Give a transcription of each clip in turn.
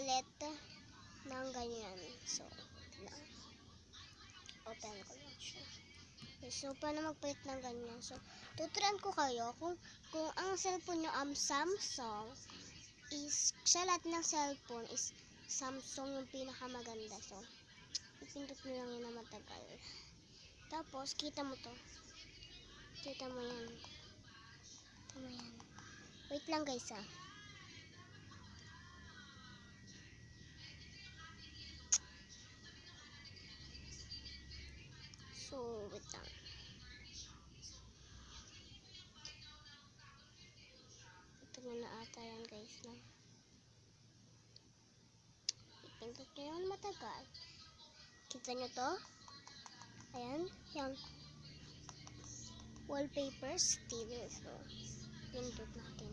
magpalit ng ganyan. So, lang. Open ko lang siya. So, paano magpalit ng ganyan? So, tuturuan ko kayo kung ang cellphone nyo Samsung is, sa lahat ng cellphone is Samsung yung pinakamaganda. So, ipindot mo lang yun na matagal. Tapos, kita mo to. Kita mo yan. Kita mo yan. Wait lang guys ah. So, wait lang. Ito na ata yan guys na. Ipindot nyo yan matagal. Kita nyo to? Ayan. Yan. Wallpapers. TV. So, pindot natin.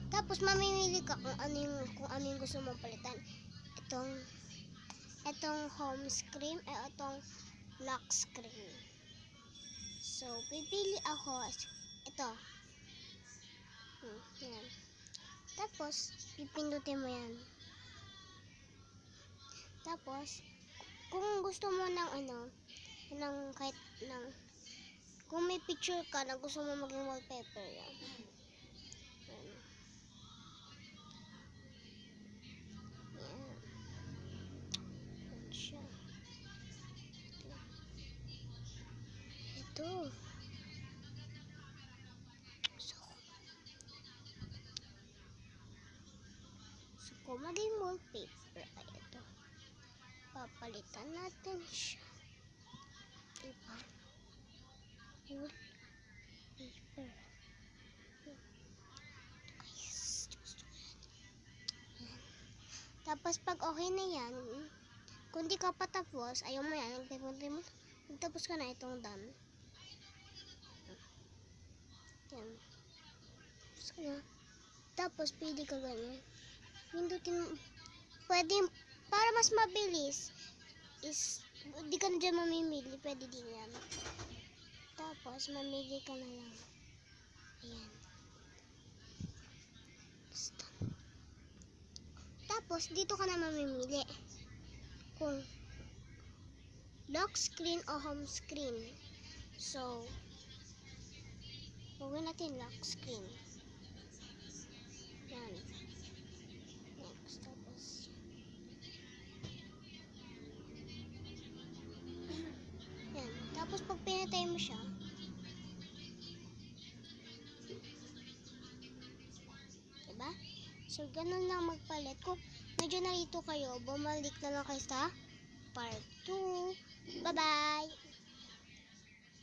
Tapos, mamimili ka kung ano yung gusto mong palitan. Itong home screen, itong lock screen. So, pipili ako. Ito. Yan. Tapos, pipindutin mo yan. Tapos, kung gusto mo kung may picture ka na gusto mo maging wallpaper yan. Yan. Yan siya. Ito. So kung maging wallpaper ay ito. Papalitan natin siya. Diba? Wallpaper. Tapos pag okay na yan, kung di ka patapos, ayaw mo yan, tapos ka na itong done. Yan. Tapos pili ka ganyan. Pwede, para mas mabilis, is, di ka na dyan mamimili, pwede din yan. Tapos, mamili ka na lang. Ayan. Tapos, dito ka na mamimili. Kung lock screen o home screen. So, huwag natin lock screen. Yan. Next, tapos. Yan. Tapos, pag pinatay mo siya, diba? So, ganun lang magpalit. Kung medyo nalito kayo, bumalik na lang kayo sa part 2. Bye-bye!